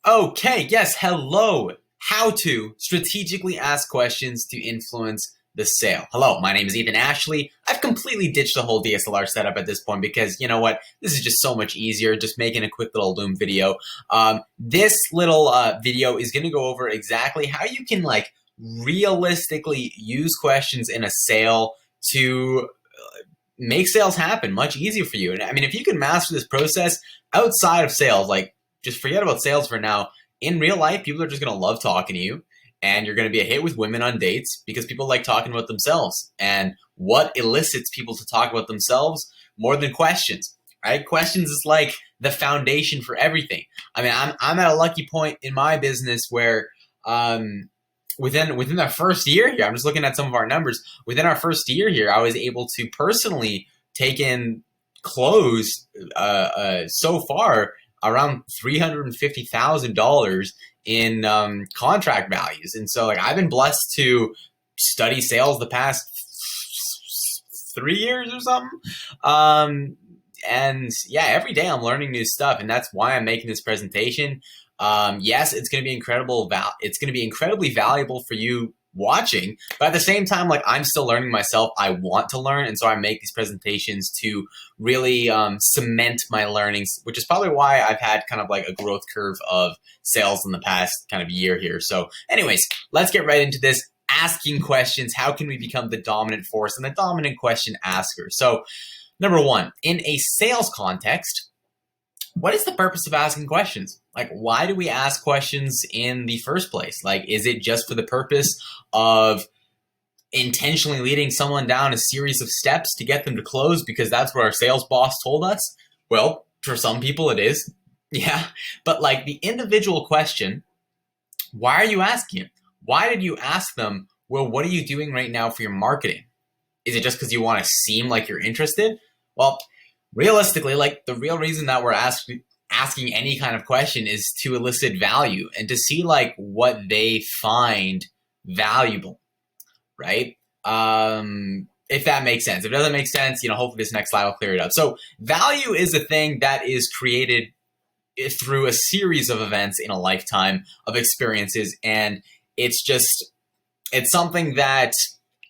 Okay, yes, hello. How to strategically ask questions to influence the sale. Hello, my name is Ethan Ashley. I've completely ditched the whole DSLR setup at this point because you know what? This is just so much easier, just making a quick little Loom video. This little video is going to go over exactly how you can realistically use questions in a sale to make sales happen much easier for you. And I mean, if you can master this process outside of sales, just forget about sales for now. In real life, people are just going to love talking to you, and you're going to be a hit with women on dates because people like talking about themselves. And what elicits people to talk about themselves more than questions, right? Questions is like the foundation for everything. I mean, I'm at a lucky point in my business where within our first year here, I'm just looking at some of our numbers. Within our first year here, I was able to personally take in close so far around $350,000 in contract values. And so I've been blessed to study sales the past 3 years or something. And yeah, every day I'm learning new stuff, and that's why I'm making this presentation. Yes, it's going to be it's going to be incredibly valuable for you watching, but at the same time, I'm still learning myself. I want to learn, and so I make these presentations to really cement my learnings, which is probably why I've had kind of a growth curve of sales in the past kind of year here. So anyways, let's get right into this. Asking questions. How can we become the dominant force and the dominant question asker? So number one, in a sales context, what is the purpose of asking questions? Why do we ask questions in the first place? Is it just for the purpose of intentionally leading someone down a series of steps to get them to close because that's what our sales boss told us? Well, for some people it is. Yeah. But the individual question, why are you asking it? Why did you ask them, well, what are you doing right now for your marketing? Is it just because you want to seem like you're interested? Well, realistically, the real reason that we're asking any kind of question is to elicit value and to see what they find valuable, right? If that makes sense. If it doesn't make sense, hopefully this next slide will clear it up. So value is a thing that is created through a series of events in a lifetime of experiences, and it's something that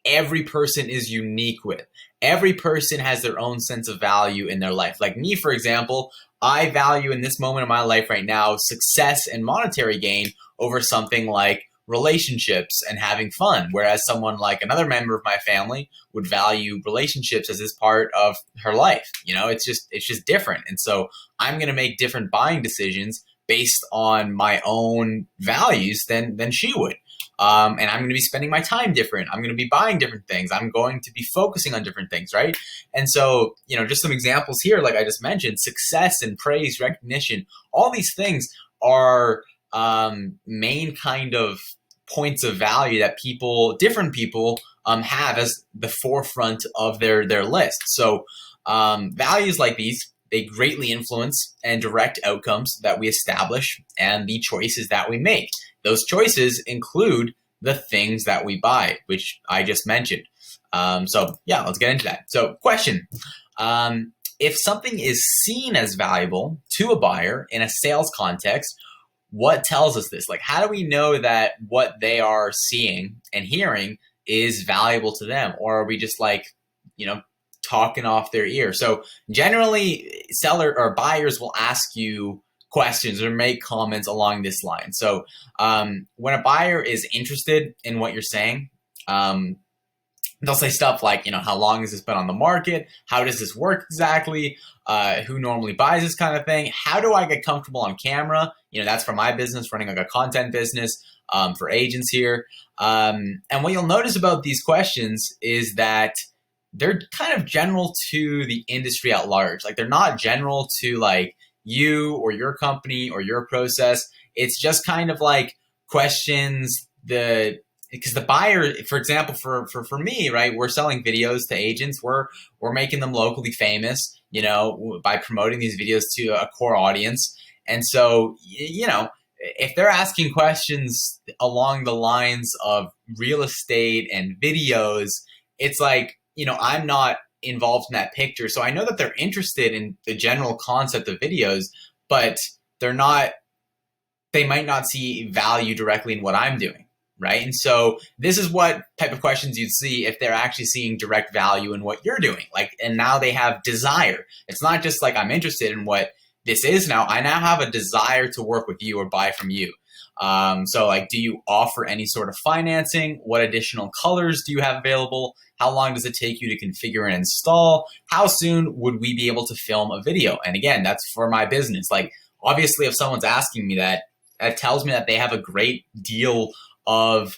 every person is unique with. Every person has their own sense of value in their life. Like me, for example, I value in this moment of my life right now success and monetary gain over something like relationships and having fun. Whereas someone like another member of my family would value relationships as this part of her life. It's just different. And so I'm going to make different buying decisions based on my own values than she would. And I'm going to be spending my time different. I'm going to be buying different things. I'm going to be focusing on different things, right? And so, just some examples here, like I just mentioned, success and praise, recognition, all these things are main kind of points of value that different people have as the forefront of their list. So values like these, they greatly influence and direct outcomes that we establish and the choices that we make. Those choices include the things that we buy, which I just mentioned. So yeah, let's get into that. So question, if something is seen as valuable to a buyer in a sales context, what tells us this? How do we know that what they are seeing and hearing is valuable to them? Or are we just talking off their ear? So generally seller or buyers will ask you questions or make comments along this line. So when a buyer is interested in what you're saying, they'll say stuff like, how long has this been on the market? How does this work exactly? Who normally buys this kind of thing? How do I get comfortable on camera? That's for my business, running a content business for agents here. And what you'll notice about these questions is that they're kind of general to the industry at large. They're not general to you or your company or your process. It's just kind of questions because the buyer, for example, for me, right, we're selling videos to agents. We're making them locally famous, by promoting these videos to a core audience. And so, if they're asking questions along the lines of real estate and videos, it's I'm not involved in that picture. So I know that they're interested in the general concept of videos, but they they might not see value directly in what I'm doing. Right. And so this is what type of questions you'd see if they're actually seeing direct value in what you're doing. Like, and now they have desire. It's not just like I'm interested in what this is now. I now have a desire to work with you or buy from you. So like, do you offer any sort of financing? What additional colors do you have available? How long does it take you to configure and install? How soon would we be able to film a video? And again, that's for my business. Like, obviously, if someone's asking me that, that tells me that they have a great deal of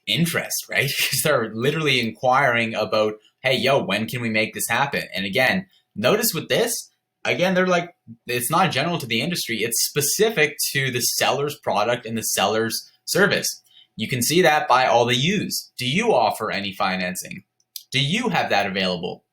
interest, right? Because they're literally inquiring about, hey, yo, when can we make this happen? And again, notice with this, again, they're like, it's not general to the industry. It's specific to the seller's product and the seller's service. You can see that by all the U's. Do you offer any financing? Do you have that available?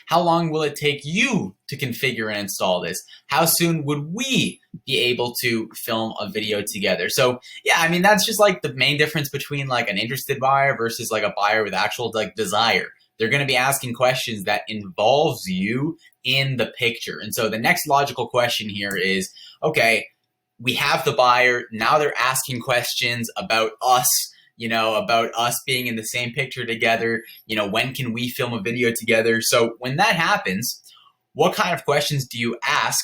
How long will it take you to configure and install this? How soon would we be able to film a video together? So yeah, I mean, that's just like the main difference between like an interested buyer versus like a buyer with actual like desire. They're going to be asking questions that involves you in the picture. And so the next logical question here is, okay, we have the buyer. Now they're asking questions about us, about us being in the same picture together. When can we film a video together? So when that happens, what kind of questions do you ask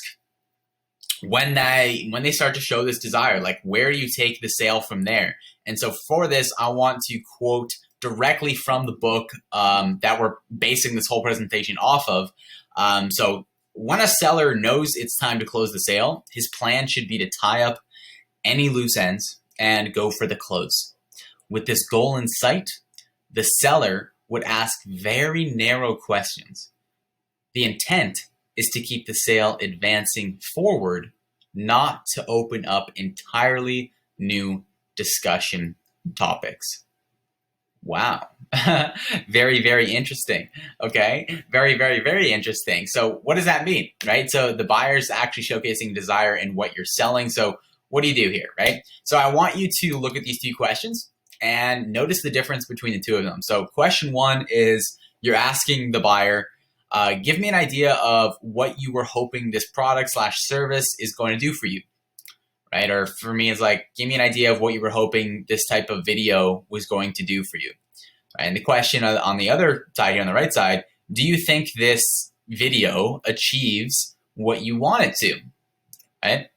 when they start to show this desire? Like, where do you take the sale from there? And so for this, I want to quote directly from the book that we're basing this whole presentation off of. So when a seller knows it's time to close the sale, his plan should be to tie up any loose ends and go for the close. With this goal in sight, the seller would ask very narrow questions. The intent is to keep the sale advancing forward, not to open up entirely new discussion topics. Wow. Very, very interesting. Okay. Very, very, very interesting. So what does that mean, right? So the buyer's actually showcasing desire in what you're selling. So what do you do here, right? So I want you to look at these two questions and notice the difference between the two of them. So question one is you're asking the buyer, give me an idea of what you were hoping this product / service is going to do for you, right? Or for me, it's like, give me an idea of what you were hoping this type of video was going to do for you. Right? And the question on the other side here, on the right side, do you think this video achieves what you want it to, right?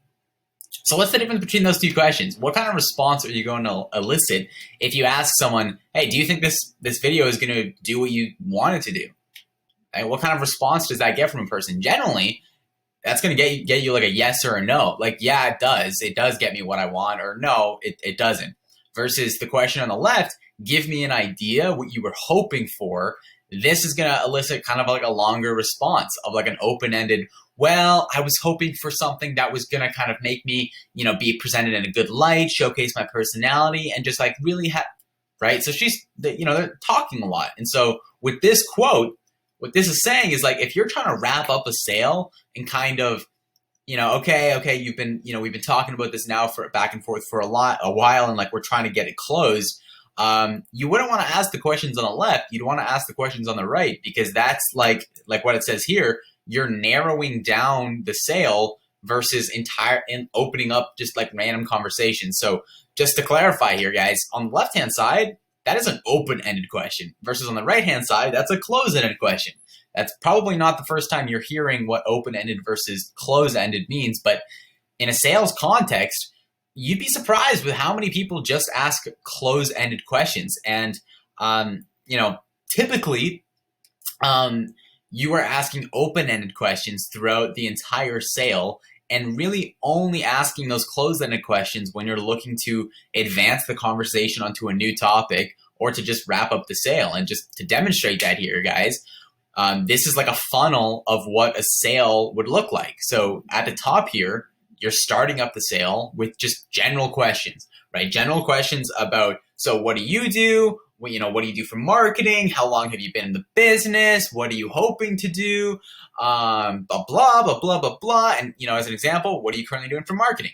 So what's the difference between those two questions? What kind of response are you going to elicit if you ask someone, hey, do you think this video is going to do what you want it to do? Right? What kind of response does that get from a person? Generally, that's going to get you like a yes or a no. Like, yeah, it does. It does get me what I want, or no, it doesn't. Versus the question on the left, give me an idea what you were hoping for. This is going to elicit kind of like a longer response of like an open-ended, well, I was hoping for something that was going to kind of make me, be presented in a good light, showcase my personality, and just like really right? So they're talking a lot. And so with this quote, what this is saying is like, if you're trying to wrap up a sale and kind of, okay, you've been, we've been talking about this now for back and forth for a while, and like we're trying to get it closed. You wouldn't want to ask the questions on the left. You'd want to ask the questions on the right, because that's like what it says here. You're narrowing down the sale versus opening up just like random conversations. So just to clarify here, guys, on the left-hand side, that is an open-ended question versus on the right-hand side, that's a closed-ended question. That's probably not the first time you're hearing what open-ended versus closed-ended means, but in a sales context, you'd be surprised with how many people just ask closed-ended questions. And, typically, you are asking open-ended questions throughout the entire sale and really only asking those closed-ended questions when you're looking to advance the conversation onto a new topic or to just wrap up the sale. And just to demonstrate that here, guys, this is like a funnel of what a sale would look like. So at the top here, you're starting up the sale with just general questions, right? General questions about, so what do you do? What do you do for marketing? How long have you been in the business? What are you hoping to do? Blah, blah, blah, blah, blah, blah. And, as an example, what are you currently doing for marketing,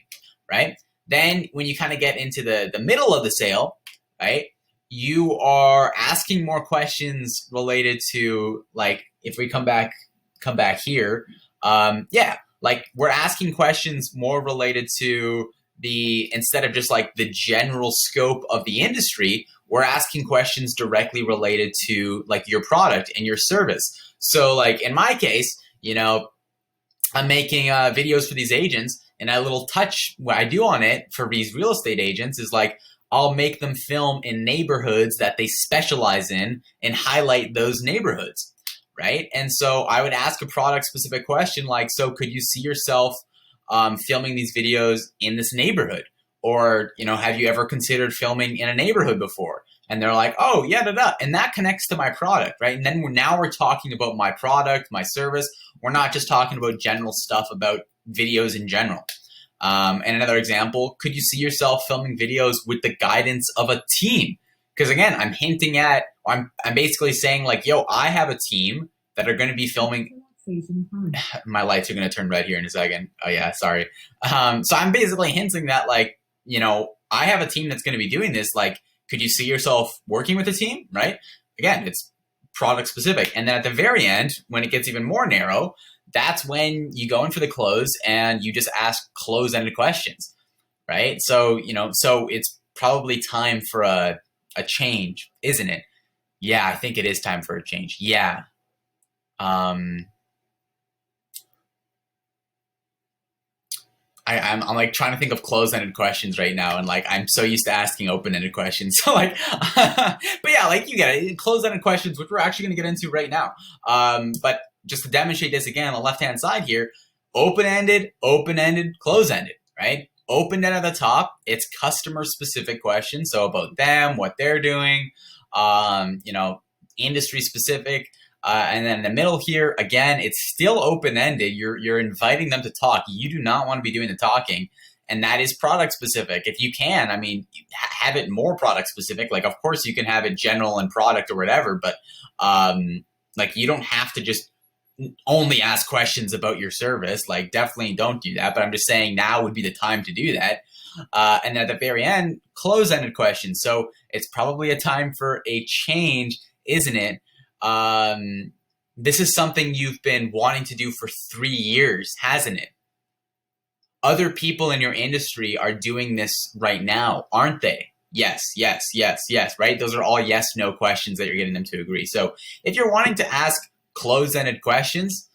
right? Then when you kind of get into the middle of the sale, right, you are asking more questions related to, like, if we come back here, like we're asking questions more related to instead of just like the general scope of the industry, we're asking questions directly related to like your product and your service. So like in my case, I'm making videos for these agents, and a little touch what I do on it for these real estate agents is like I'll make them film in neighborhoods that they specialize in and highlight those neighborhoods, right? And so I would ask a product specific question like, so could you see yourself filming these videos in this neighborhood? Or, have you ever considered filming in a neighborhood before? And they're like, oh, yeah, da, da. And that connects to my product, right? And then now we're talking about my product, my service. We're not just talking about general stuff about videos in general. And another example, could you see yourself filming videos with the guidance of a team? Because again, I'm basically saying like, yo, I have a team that are going to be filming. My lights are going to turn red here in a second. Oh yeah, sorry. So I'm basically hinting that like, I have a team that's going to be doing this. Like, could you see yourself working with a team, right? Again, it's product specific. And then at the very end, when it gets even more narrow, that's when you go in for the close and you just ask close-ended questions, right? So, so it's probably time for a change, isn't it? Yeah, I think it is time for a change. Yeah. I'm like trying to think of closed-ended questions right now, and like I'm so used to asking open-ended questions. So like, but yeah, like you get it, closed-ended questions, which we're actually going to get into right now. But just to demonstrate this again on the left-hand side here, open-ended, closed-ended, right? Open-ended at the top, it's customer-specific questions, so about them, what they're doing, industry-specific. And then in the middle here, again, it's still open-ended. You're inviting them to talk. You do not want to be doing the talking. And that is product specific. If you can, I mean, have it more product specific. Like, of course, you can have it general and product or whatever, but like you don't have to just only ask questions about your service. Like, definitely don't do that. But I'm just saying now would be the time to do that. And at the very end, close-ended questions. So it's probably a time for a change, isn't it? This is something you've been wanting to do for 3 years, hasn't it? Other people in your industry are doing this right now, aren't they? Yes, right? Those are all yes, no questions that you're getting them to agree. So if you're wanting to ask closed-ended questions,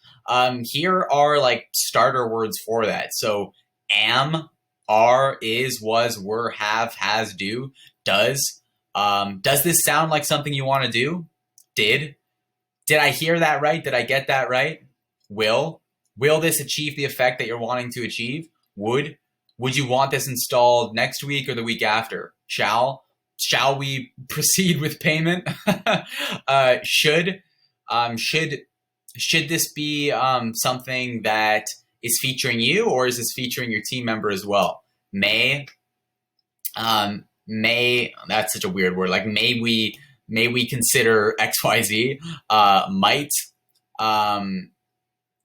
here are like starter words for that. So am, are, is, was, were, have, has, do, does. Does this sound like something you want to do? Did I hear that right? Did I get that right? Will this achieve the effect that you're wanting to achieve? Would you want this installed next week or the week after? Shall we proceed with payment? Should this be something that is featuring you, or is this featuring your team member as well? May, that's such a weird word. Like may we consider XYZ?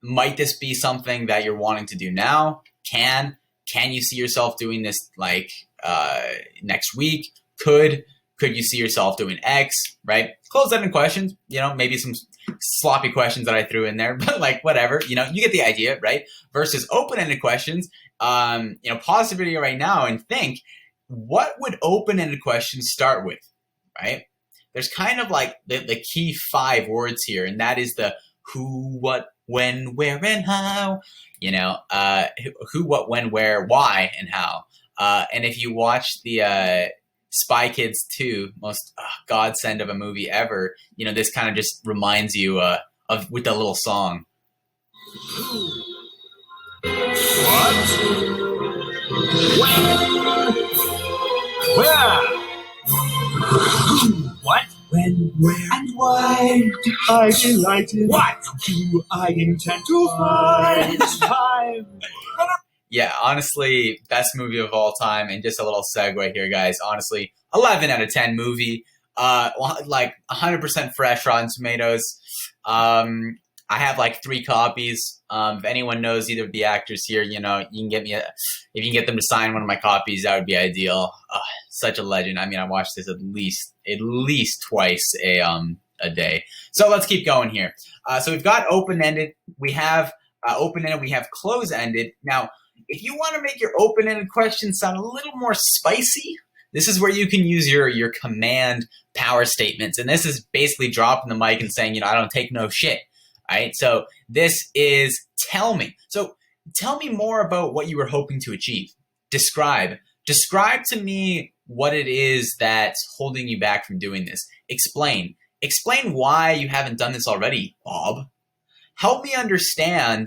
Might this be something that you're wanting to do now? Can you see yourself doing this like next week? Could you see yourself doing X? Right? Closed-ended questions. Maybe some sloppy questions that I threw in there, but like whatever. You get the idea, right? Versus open-ended questions. Pause the video right now and think, what would open-ended questions start with? Right? There's kind of like the key 5 words here, and that is the who, what, when, where, and how. Who, what, when, where, why, and how. And if you watch the Spy Kids 2, most godsend of a movie ever, this kind of just reminds you of with the little song. What? When? Where? What? When, where, and why? I delighted. What do I intend to find? Time. Yeah, honestly, best movie of all time. And just a little segue here, guys. Honestly, 11 out of 10 movie. Like 100% fresh Rotten Tomatoes. I have like 3 copies. If anyone knows either of the actors here, you can get me if you can get them to sign one of my copies, that would be ideal. Such a legend. I mean, I watch this at least twice a day. So let's keep going here. So we've got open-ended. We have open-ended. We have close-ended. Now, If you want to make your open-ended questions sound a little more spicy, this is where you can use your command power statements. And this is basically dropping the mic and saying, I don't take no shit. All right. So this is tell me. So tell me more about what you were hoping to achieve. Describe to me what it is that's holding you back from doing this. Explain why you haven't done this already, Bob. Help me understand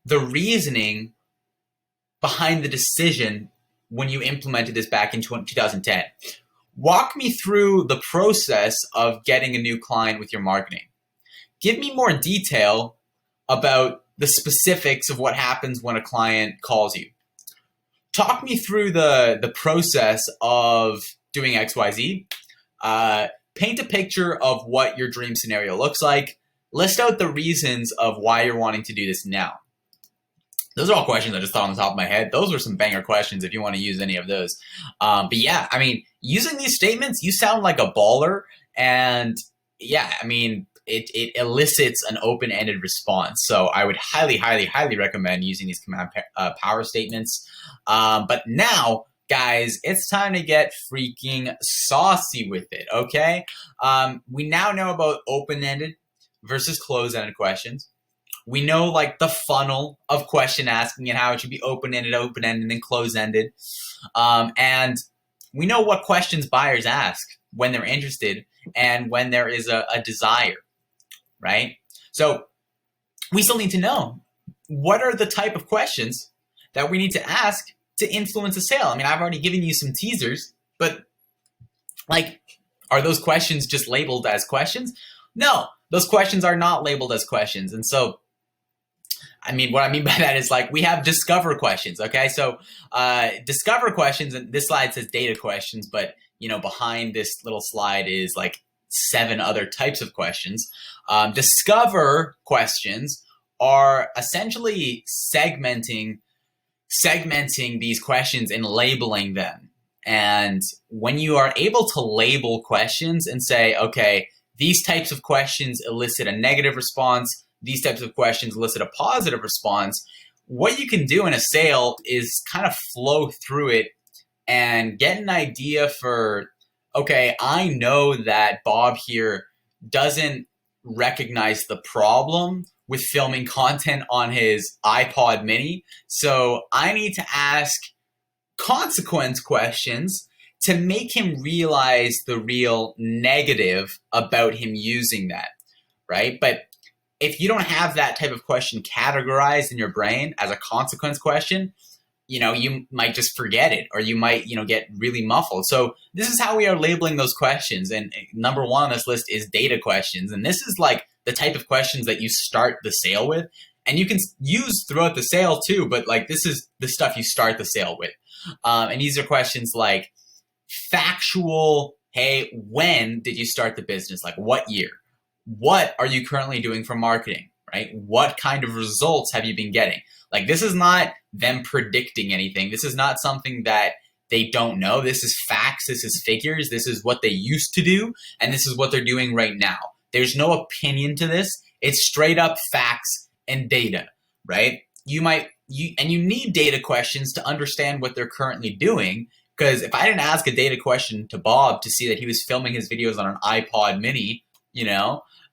the reasoning behind the decision when you implemented this back in 2010. Walk me through the process of getting a new client with your marketing. Give me more detail about the specifics of what happens when a client calls you. Talk me through the process of doing XYZ. Paint a picture of what your dream scenario looks like. List out the reasons of why you're wanting to do this now. Those are all questions I just thought on the top of my head. Those were some banger questions if you want to use any of those. But yeah, I mean, using these statements, you sound like a baller. And yeah, I mean, it elicits an open-ended response. So I would highly, highly, highly recommend using these command power statements. But now, guys, it's time to get freaking saucy with it, okay? We now know about open-ended versus closed-ended questions. We know like the funnel of question asking and how it should be open-ended, and closed-ended. And we know what questions buyers ask when they're interested and when there is a desire, right? So we still need to know what are the type of questions that we need to ask to influence a sale. I mean, I've already given you some teasers, but like, are those questions just labeled as questions? No, those questions are not labeled as questions. And so I mean, what I mean by that is like we have discover questions, okay? So discover questions, and this slide says data questions, but behind this little slide is like 7 other types of questions. Discover questions are essentially segmenting these questions and labeling them. And when you are able to label questions and say, okay, these types of questions elicit a negative response, these types of questions elicit a positive response, what you can do in a sale is kind of flow through it and get an idea for, okay, I know that Bob here doesn't recognize the problem with filming content on his iPod mini, so I need to ask consequence questions to make him realize the real negative about him using that, right? But if you don't have that type of question categorized in your brain as a consequence question, you might just forget it, or you might, get really muffled. So this is how we are labeling those questions. And number 1 on this list is data questions. And this is like the type of questions that you start the sale with. And you can use throughout the sale too, but like this is the stuff you start the sale with. And these are questions like factual, hey, when did you start the business? Like what year? What are you currently doing for marketing, right? What kind of results have you been getting? Like this is not them predicting anything. This is not something that they don't know. This is facts. This is figures. This is what they used to do. And this is what they're doing right now. There's no opinion to this. It's straight up facts and data, right? You need data questions to understand what they're currently doing. Because if I didn't ask a data question to Bob to see that he was filming his videos on an iPod mini,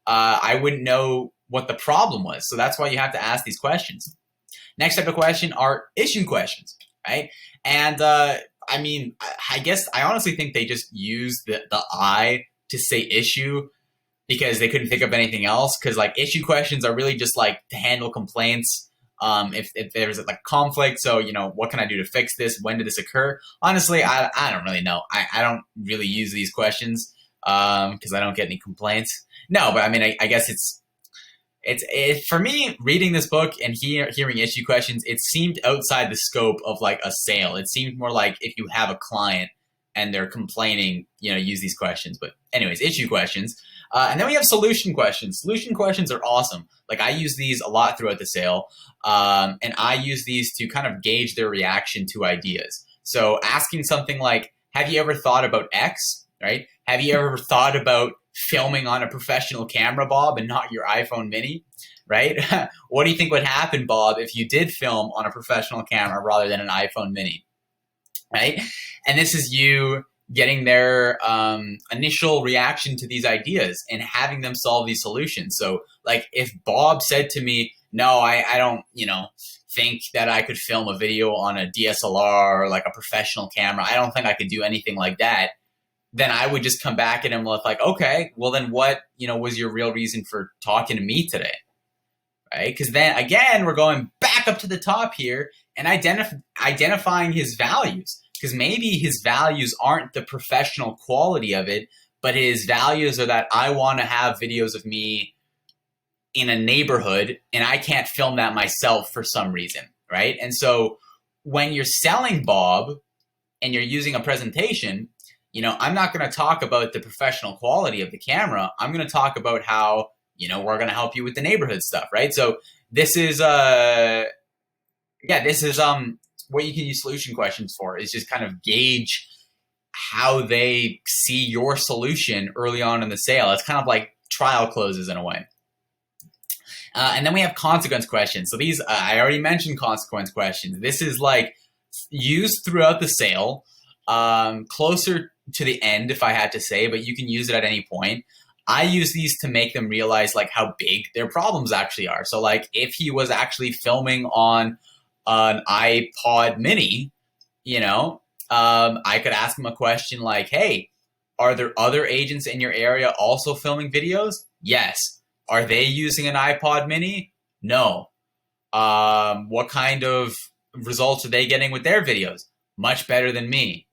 I wouldn't know what the problem was. So that's why you have to ask these questions. Next type of question are issue questions, right? And I mean, I guess I honestly think they just use the I to say issue because they couldn't think of anything else. Because like issue questions are really just like to handle complaints. If there's like conflict, so what can I do to fix this? When did this occur? Honestly, I don't really know. I don't really use these questions because I don't get any complaints. No, but I mean, I guess it's for me reading this book and hearing issue questions, it seemed outside the scope of like a sale. It seemed more like if you have a client and they're complaining, use these questions. But anyways, issue questions. And then we have solution questions. Solution questions are awesome. Like I use these a lot throughout the sale. And I use these to kind of gauge their reaction to ideas. So asking something like, have you ever thought about X, right? Have you ever thought about filming on a professional camera, Bob, and not your iPhone mini, right? What do you think would happen, Bob, if you did film on a professional camera rather than an iPhone mini, right? And this is you getting their initial reaction to these ideas and having them solve these solutions. So like if Bob said to me, no, I don't, think that I could film a video on a DSLR or like a professional camera. I don't think I could do anything like that. Then I would just come back at him with like, okay, well then what, was your real reason for talking to me today? Right? Because then again, we're going back up to the top here and identifying his values. Because maybe his values aren't the professional quality of it, but his values are that I want to have videos of me in a neighborhood and I can't film that myself for some reason, right? And so when you're selling Bob and you're using a presentation, I'm not going to talk about the professional quality of the camera. I'm going to talk about how, we're going to help you with the neighborhood stuff, right? So this is what you can use solution questions for, is just kind of gauge how they see your solution early on in the sale. It's kind of like trial closes in a way. And then we have consequence questions. So these, I already mentioned consequence questions. This is like used throughout the sale, closer to the end, if I had to say, but you can use it at any point. I use these to make them realize like how big their problems actually are. So like if he was actually filming on an iPod mini, I could ask him a question like, hey, are there other agents in your area also filming videos? Yes. Are they using an iPod mini? No. What kind of results are they getting with their videos? Much better than me.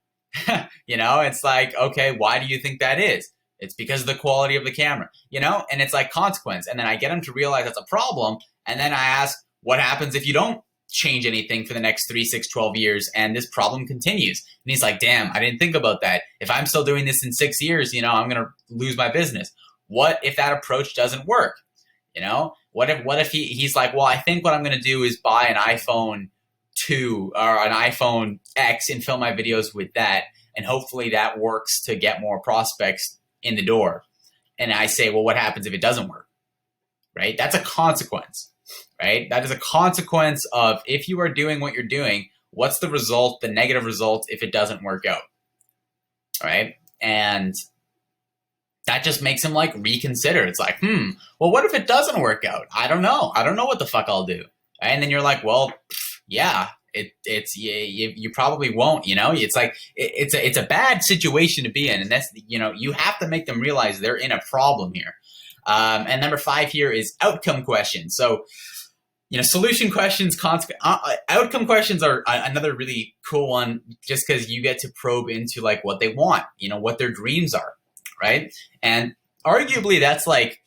It's like, okay, why do you think that is? It's because of the quality of the camera, and it's like consequence. And then I get them to realize that's a problem. And then I ask, what happens if you don't change anything for the next 3, 6, 12 years and this problem continues? And he's like, damn, I didn't think about that. If I'm still doing this in 6 years, I'm going to lose my business. What if that approach doesn't work? What if he's like, well, I think what I'm going to do is buy an iPhone 2 or an iPhone X and film my videos with that. And hopefully that works to get more prospects in the door. And I say, well, what happens if it doesn't work? Right? That's a consequence, right? That is a consequence of if you are doing what you're doing, what's the result, the negative result if it doesn't work out? All right. And that just makes him like reconsider. It's like, well, what if it doesn't work out? I don't know. I don't know what the fuck I'll do. Right? And then you're like, well, yeah, you probably won't, it's like, it's a bad situation to be in. And that's, you have to make them realize they're in a problem here. And number 5 here is outcome questions. So, solution questions, outcome questions are another really cool one, just because you get to probe into like what they want, what their dreams are. Right. And arguably that's like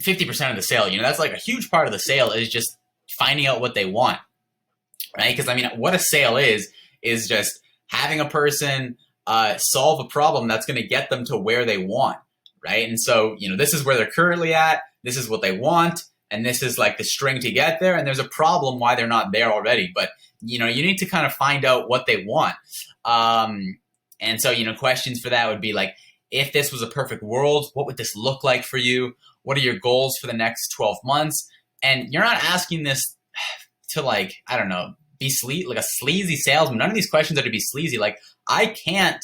50% of the sale, that's like a huge part of the sale is just finding out what they want. Right. Because what a sale is just having a person solve a problem that's going to get them to where they want. Right. And so, this is where they're currently at. This is what they want. And this is like the string to get there. And there's a problem why they're not there already. But, you need to kind of find out what they want. And so, questions for that would be like, if this was a perfect world, what would this look like for you? What are your goals for the next 12 months? And you're not asking this to like, I don't know, be like a sleazy salesman. None of these questions are to be sleazy. Like, I can't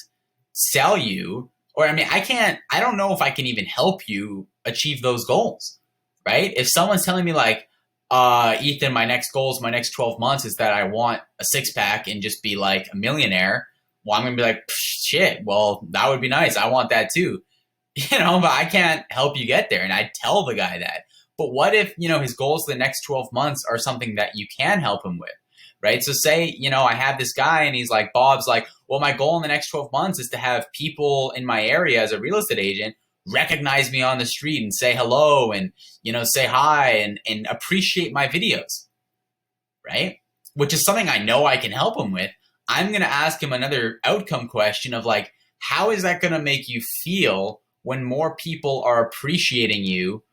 sell you, or I don't know if I can even help you achieve those goals, right? If someone's telling me like, Ethan, my next goals, my next 12 months is that I want a 6-pack and just be like a millionaire. Well, I'm going to be like, shit, well, that would be nice. I want that too. But I can't help you get there. And I tell the guy that. But what if, his goals for the next 12 months are something that you can help him with, right? So say, I have this guy and he's like, Bob's like, well, my goal in the next 12 months is to have people in my area as a real estate agent recognize me on the street and say hello and, say hi and appreciate my videos, right? Which is something I know I can help him with. I'm going to ask him another outcome question of like, how is that going to make you feel when more people are appreciating you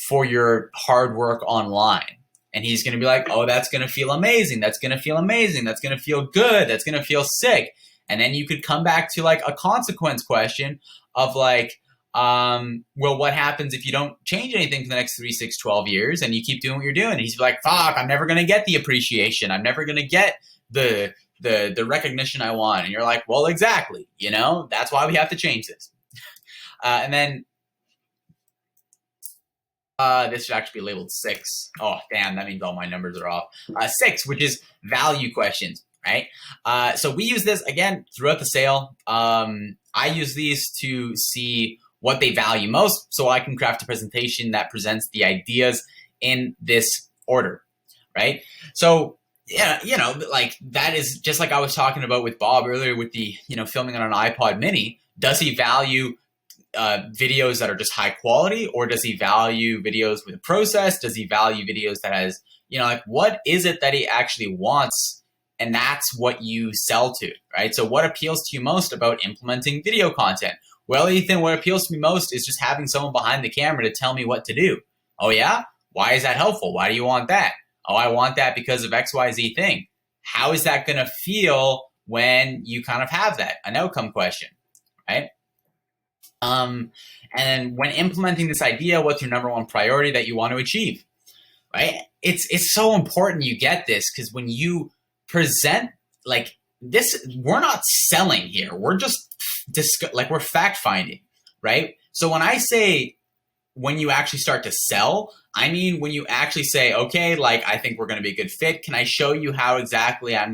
for your hard work online? And he's going to be like, oh, that's going to feel amazing. That's going to feel amazing. That's going to feel good. That's going to feel sick. And then you could come back to like a consequence question of like, Well, what happens if you don't change anything for the next 3, 6, 12 years and you keep doing what you're doing? And he's like, fuck, I'm never going to get the appreciation. I'm never going to get the, the recognition I want. And you're like, well, exactly. You know, that's why we have to change this. And then this should actually be labeled 6. Oh, damn, that means all my numbers are off. 6, which is value questions, right? So we use this, again, throughout the sale. I use these to see what they value most so I can craft a presentation that presents the ideas in this order, right? So, yeah, you know, like that is just like I was talking about with Bob earlier with the, you know, filming on an iPod mini. Does he value videos that are just high quality, or does he value videos with a process? Does he value videos that has, you know, like what is it that he actually wants? And that's what you sell to, right? So what appeals to you most about implementing video content? Well, Ethan, what appeals to me most is just having someone behind the camera to tell me what to do. Oh yeah? Why is that helpful? Why do you want that? Oh, I want that because of XYZ thing. How is that going to feel when you kind of have that? An outcome question, right? And when implementing this idea, what's your number one priority that you want to achieve, right? It's so important you get this, because when you present like this, we're not selling here. We're just we're fact finding, right? So when I say when you actually start to sell, I mean when you actually say, okay, like I think we're going to be a good fit. Can I show you how exactly I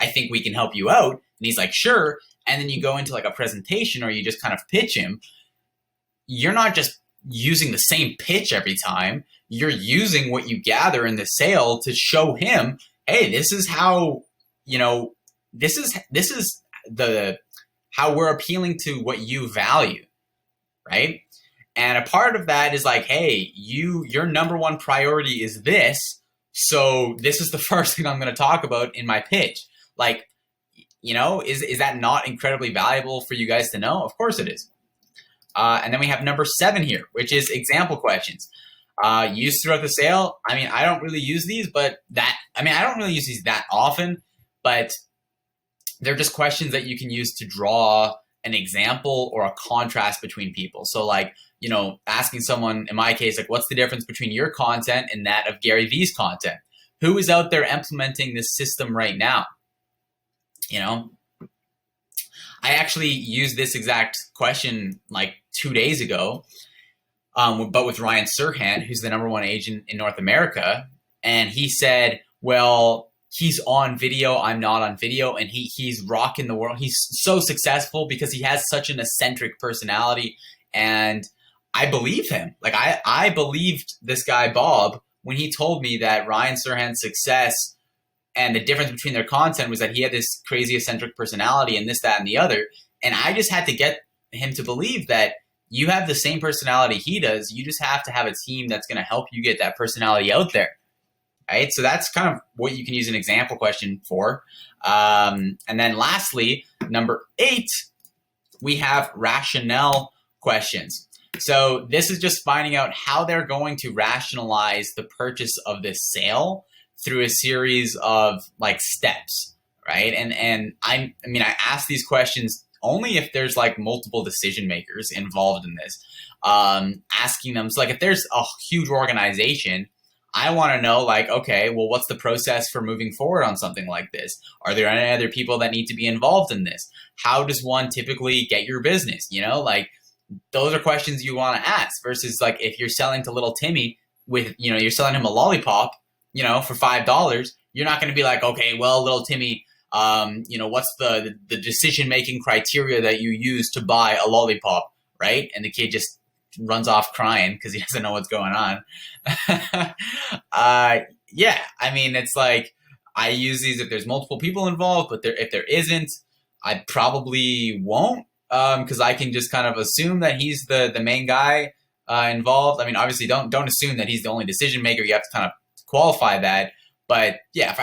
think we can help you out? And he's like, sure. And then you go into like a presentation, or you just kind of pitch him. You're not just using the same pitch every time. You're using what you gather in the sale to show him, hey, this is how, you know, this is the how we're appealing to what you value, right? And a part of that is like, hey, your number one priority is this, so this is the first thing I'm going to talk about in my pitch. Like, you know, is that not incredibly valuable for you guys to know? Of course it is. And then we have number 7 here, which is example questions. Used throughout the sale. I mean, I don't really use these, I don't really use these that often, but they're just questions that you can use to draw an example or a contrast between people. So like, you know, asking someone, in my case, like, what's the difference between your content and that of Gary Vee's content? Who is out there implementing this system right now? You know, I actually used this exact question like 2 days ago, but with Ryan Serhant, who's the number 1 agent in North America. And he said, well, he's on video, I'm not on video, and he's rocking the world. He's so successful because he has such an eccentric personality. And I believe him. Like I believed this guy, Bob, when he told me that Ryan Serhant's success and the difference between their content was that he had this crazy eccentric personality and this, that, and the other. And I just had to get him to believe that you have the same personality he does. You just have to have a team that's going to help you get that personality out there. Right? So that's kind of what you can use an example question for. And then lastly, number 8, we have rationale questions. So this is just finding out how they're going to rationalize the purchase of this sale through a series of like steps, right? And I ask these questions only if there's like multiple decision makers involved in this. Asking them, so like if there's a huge organization, I want to know like, okay, well, what's the process for moving forward on something like this? Are there any other people that need to be involved in this? How does one typically get your business? You know, like those are questions you want to ask versus like if you're selling to little Timmy with, you know, you're selling him a lollipop, you know, for $5, you're not going to be like, okay, well, little Timmy, you know, what's the decision-making criteria that you use to buy a lollipop, right? And the kid just runs off crying because he doesn't know what's going on. Yeah, I mean, it's like I use these if there's multiple people involved, but if there isn't, I probably won't because I can just kind of assume that he's the main guy involved. I mean, obviously, don't assume that he's the only decision maker. You have to kind of qualify that. But yeah,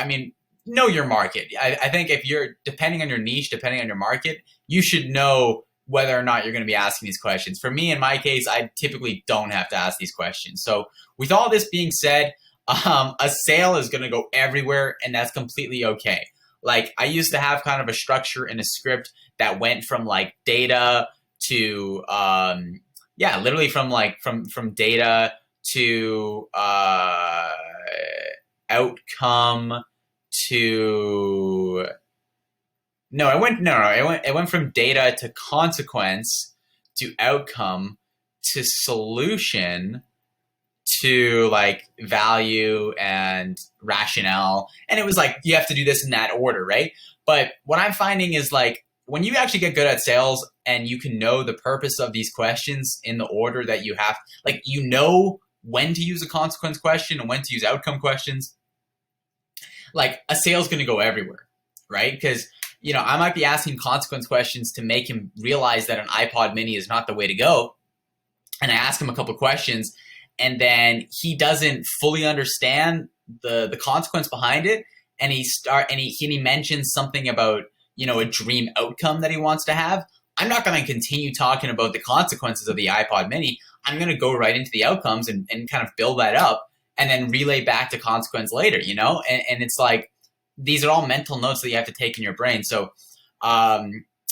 know your market. I think if you're, depending on your niche, depending on your market, you should know whether or not you're going to be asking these questions. For me, in my case, I typically don't have to ask these questions. So with all this being said, a sale is going to go everywhere, and that's completely okay. Like I used to have kind of a structure and a script that went from like data to, Yeah, literally from data to outcome to no, I went no, no, it went from data to consequence to outcome to solution to like value and rationale. And it was like, you have to do this in that order, right? But what I'm finding is like, when you actually get good at sales and you can know the purpose of these questions in the order that you have, like, you know when to use a consequence question and when to use outcome questions, like a sale's going to go everywhere, right? Because, I might be asking consequence questions to make him realize that an iPod mini is not the way to go. And I ask him a couple of questions, and then he doesn't fully understand the consequence behind it, and he mentions something about a dream outcome that he wants to have. I'm not going to continue talking about the consequences of the iPod mini. I'm going to go right into the outcomes and kind of build that up and then relay back to consequence later, and it's like, these are all mental notes that you have to take in your brain. So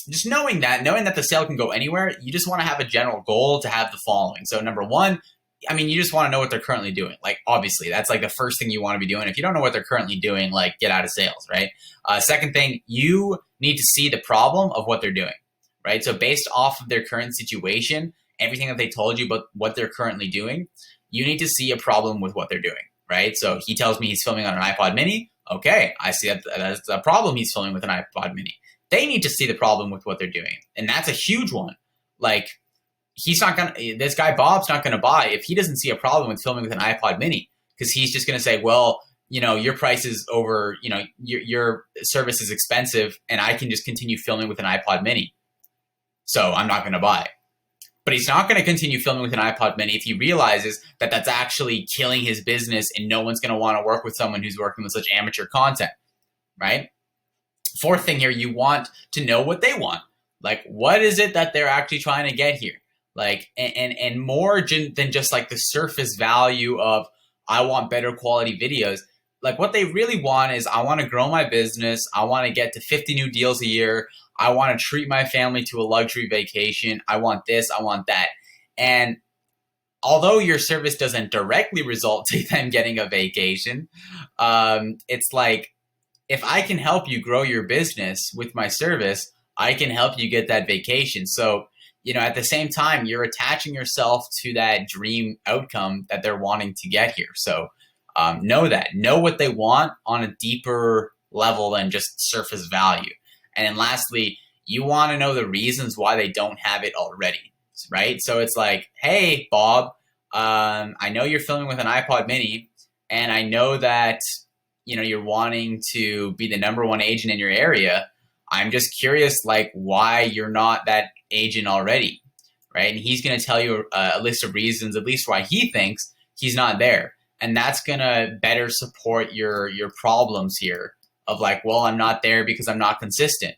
just knowing that the sale can go anywhere, you just want to have a general goal to have the following. So number one, you just want to know what they're currently doing. Like, obviously, that's like the first thing you want to be doing. If you don't know what they're currently doing, like, get out of sales, right? Second thing, you need to see the problem of what they're doing, right? So based off of their current situation, everything that they told you about what they're currently doing, you need to see a problem with what they're doing, right? So he tells me he's filming on an iPod mini. Okay, I see that that's a problem he's filming with an iPod mini. They need to see the problem with what they're doing. And that's a huge one. Like, this guy Bob's not going to buy if he doesn't see a problem with filming with an iPod mini, because he's just going to say, well, your price is over, your service is expensive and I can just continue filming with an iPod mini. So I'm not going to buy. But he's not going to continue filming with an iPod mini if he realizes that that's actually killing his business and no one's going to want to work with someone who's working with such amateur content, right? Fourth thing here, you want to know what they want. Like, what is it that they're actually trying to get here? Like, and more than just like the surface value of, I want better quality videos. Like, what they really want is, I want to grow my business. I want to get to 50 new deals a year. I want to treat my family to a luxury vacation. I want this, I want that. And although your service doesn't directly result to them getting a vacation, it's like, if I can help you grow your business with my service, I can help you get that vacation. So, at the same time, you're attaching yourself to that dream outcome that they're wanting to get here. So know what they want on a deeper level than just surface value. And then lastly, you want to know the reasons why they don't have it already, right? So it's like, hey, Bob, I know you're filming with an iPod mini, and I know that you're wanting to be the number one agent in your area. I'm just curious, like, why you're not that agent already, right? And he's going to tell you a list of reasons, at least why he thinks he's not there. And that's going to better support your problems here of like, well, I'm not there because I'm not consistent.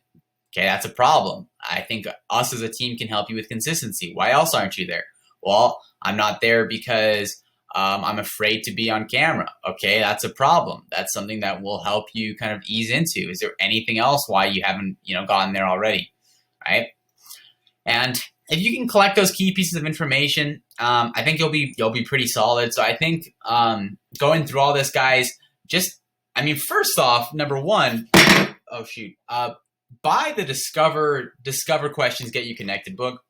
Okay, that's a problem. I think us as a team can help you with consistency. Why else aren't you there? Well, I'm not there because I'm afraid to be on camera. Okay, that's a problem. That's something that will help you kind of ease into. Is there anything else why you haven't, gotten there already, right? And if you can collect those key pieces of information, I think you'll be pretty solid. So I think going through all this, guys, first off, number one, buy the Discover Questions Get You Connected book.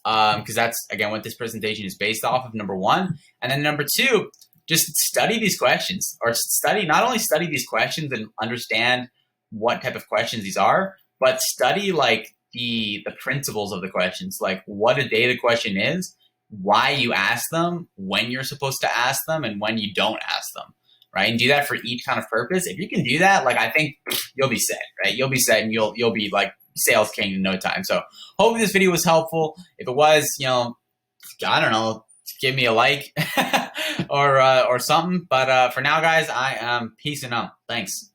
Because that's, again, what this presentation is based off of, number one. And then number two, just study these questions, or not only study these questions and understand what type of questions these are, but study like the principles of the questions, like what a data question is, why you ask them, when you're supposed to ask them, and when you don't ask them, right? And do that for each kind of purpose. If you can do that, like, I think you'll be set, right? You'll be set, and you'll be like sales king in no time. So hopefully this video was helpful. If it was, I don't know, give me a like or something. But for now, guys, I am peacing out. Thanks.